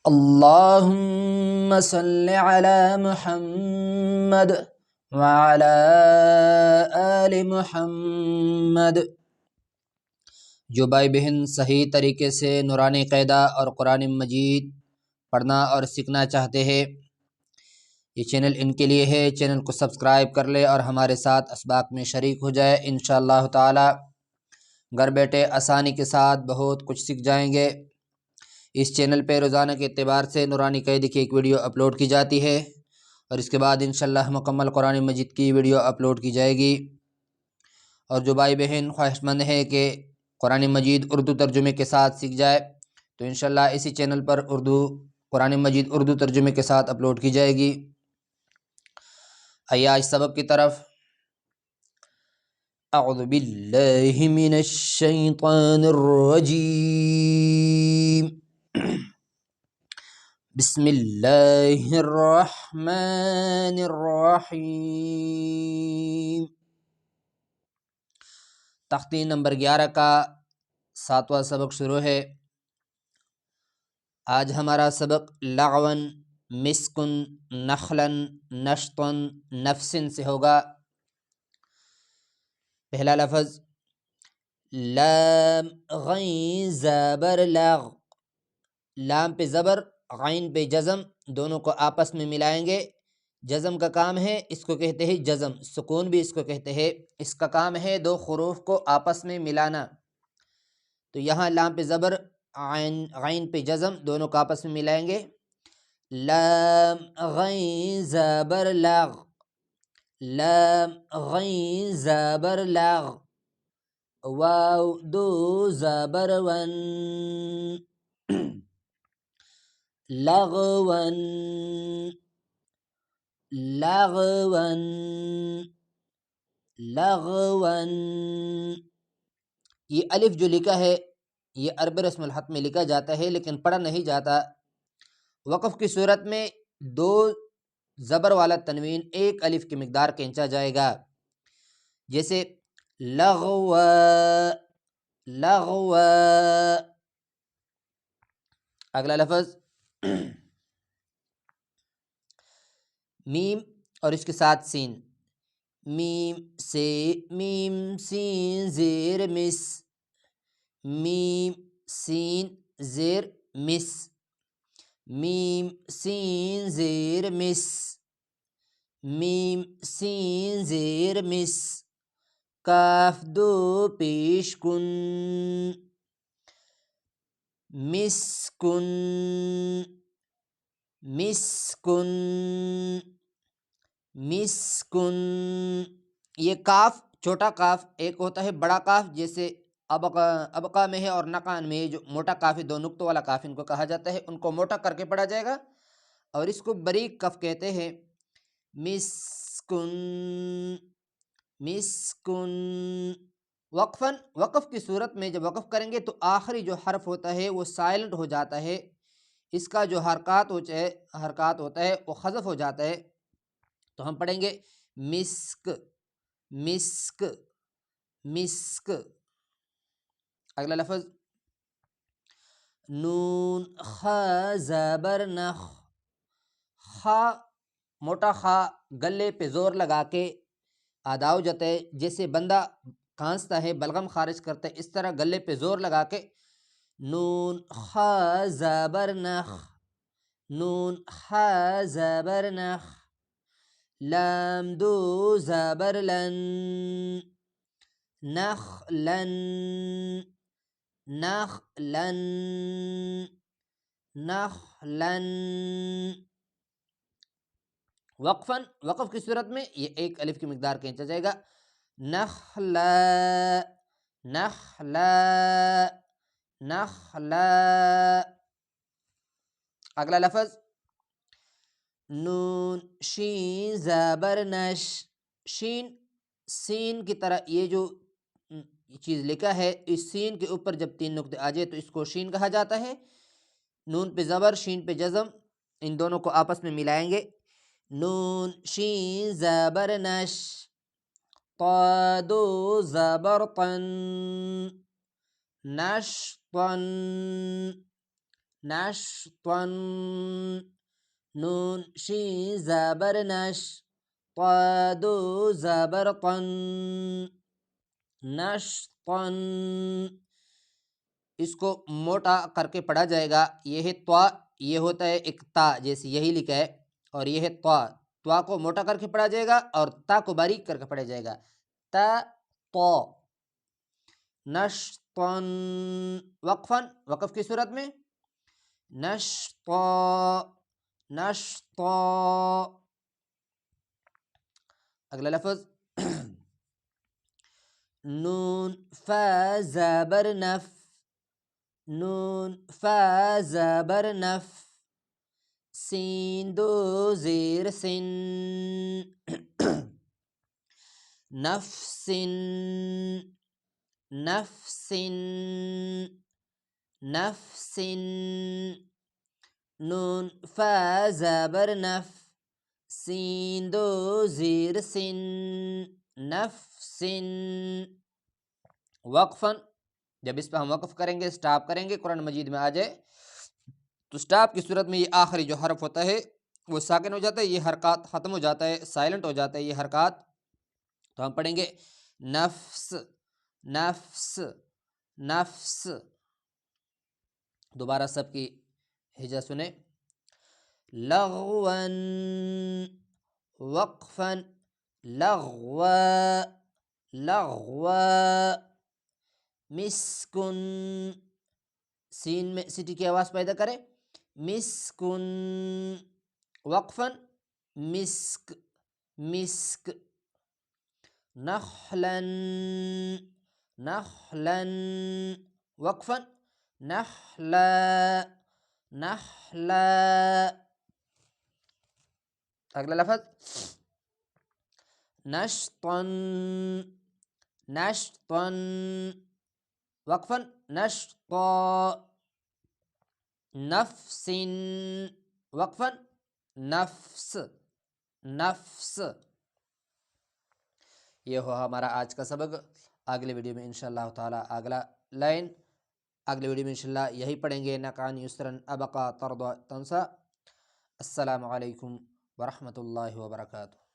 اللهم صل على محمد وعلى آل محمد۔ جو بھائی بہن صحیح طریقے سے نورانی قاعدہ اور قرآن مجید پڑھنا اور سیکھنا چاہتے ہیں، یہ چینل ان کے لیے ہے۔ چینل کو سبسکرائب کر لے اور ہمارے ساتھ اسباق میں شریک ہو جائے۔ انشاءاللہ تعالی گھر بیٹھے آسانی کے ساتھ بہت کچھ سیکھ جائیں گے۔ اس چینل پہ روزانہ کے اعتبار سے نورانی قاعدے کی ایک ویڈیو اپلوڈ کی جاتی ہے، اور اس کے بعد انشاءاللہ مکمل قرآن مجید کی ویڈیو اپلوڈ کی جائے گی۔ اور جو بھائی بہن خواہش مند ہے کہ قرآن مجید اردو ترجمے کے ساتھ سیکھ جائے، تو انشاءاللہ اسی چینل پر قرآن مجید اردو ترجمے کے ساتھ اپلوڈ کی جائے گی۔ آج سبق کی طرف۔ اعوذ باللہ من الشیطان الرجیم، بسم اللہ الرحمن الرحیم۔ تختی نمبر 11 کا 7واں سبق شروع ہے۔ آج ہمارا سبق لغون، مسکن، نخلن، نشطن، نفسن سے ہوگا۔ پہلا لفظ لام غین زبر لغ، لام پہ زبر، غین پہ جزم، دونوں کو آپس میں ملائیں گے۔ جزم کا کام ہے، اس کو کہتے ہیں جزم، سکون بھی اس کو کہتے ہیں۔ اس کا کام ہے دو حروف کو آپس میں ملانا۔ تو یہاں لام پہ زبر، غین پہ جزم، دونوں کو آپس میں ملائیں گے۔ لام غین زبر لغ، لام غین زبر لغ، واو دو زبر ون، لغون، لغون، لغون۔ یہ الف جو لکھا ہے یہ عربی رسم الخط میں لکھا جاتا ہے لیکن پڑھا نہیں جاتا۔ وقف کی صورت میں دو زبر والا تنوین ایک الف کی مقدار کھینچا جائے گا، جیسے لغو، لغو۔ اگلا لفظ میم اور اس کے ساتھ سین، میم سے میم سین زیر مس، میم سین زیر مس، میم سین زیر مس، میم سین زیر مس۔ کاف دو پیش کن، مسکن، مسکن، مسکن۔ یہ کاف، چھوٹا کاف ایک ہوتا ہے بڑا کاف، جیسے ابقا میں ہے اور نقان میں ہے، جو موٹا کاف ہے، دو نقطوں والا کاف ان کو کہا جاتا ہے، ان کو موٹا کر کے پڑھا جائے گا، اور اس کو باریک کف کہتے ہیں۔ مسکن، مسکن۔ وقفاً، وقف کی صورت میں جب وقف کریں گے تو آخری جو حرف ہوتا ہے وہ سائلنٹ ہو جاتا ہے، اس کا جو حرکات ہوتا ہے وہ حذف ہو جاتا ہے۔ تو ہم پڑھیں گے مسک، مسک، مسک۔ اگلا لفظ نون خا زبر نخ، خا، موٹا خا، گلے پہ زور لگا کے ادا ہو جاتا ہے، جیسے بندہ کھانستا ہے، بلغم خارج کرتا ہے، اس طرح گلے پہ زور لگا کے نون خا زبر نخ، نون خا زبر نخ۔ لام دو زبر لن، نخلن، نخلن، نخلن۔ وقفاً، وقف کی صورت میں یہ ایک الف کی مقدار کھینچا جائے گا، نخلا، نخلا، نخلا۔ اگلا لفظ نون شین زبر نش، شین، سین کی طرح یہ جو چیز لکھا ہے، اس سین کے اوپر جب تین نقطے آ جائے تو اس کو شین کہا جاتا ہے۔ نون پہ زبر، شین پہ جزم، ان دونوں کو آپس میں ملائیں گے۔ نون شین زبر نش، طا دو زبر طن، نشطن، نشطا نون شین زبر نش طادو زبر طن نشطا اس کو موٹا کر کے پڑھا جائے گا. یہ ہے طا، یہ ہوتا ہے ایک تا جیسے یہی لکھا ہے، اور یہ ہے طا. طا کو موٹا کر کے پڑھا جائے گا اور تا کو باریک کر کے پڑھا جائے گا. تا طا. نشطا وقفا، وقف کی صورت میں نشطا نشطا. اگلا لفظ نون فا زبر نف نون فا زبر نف سین دو زیر سن نفس نفس نفس نون فا زبر نف سین دو زیر سن نفس. وقفا، جب اس پہ ہم وقف کریں گے، سٹاپ کریں گے، قرآن مجید میں آ جائے تو سٹاپ کی صورت میں یہ آخری جو حرف ہوتا ہے وہ ساکن ہو جاتا ہے، یہ حرکات ختم ہو جاتا ہے، سائلنٹ ہو جاتا ہے یہ حرکات. تو ہم پڑھیں گے نفس نفس نفس. دوبارہ سب کی ہجا سنیں. لغوا وقفا لغوا لغوا. مسکن، سین میں سٹی کی آواز پیدا کرے. مسکن وقفا مسک مسک. نخلا نخلا وقفا نخلا نخلا. اگلا لفظ نشطا نشطا وقفا نشطا. نفس وقفا نفس نفس. یہ ہو ہمارا آج کا سبق. اگلے ویڈیو میں انشاءاللہ تعالی اگلا لائن اگلے ویڈیو میں انشاءاللہ یہی پڑھیں گے. نکان یسرن ابقا ترضى تنسى. السلام علیکم ورحمۃ اللہ وبرکاتہ.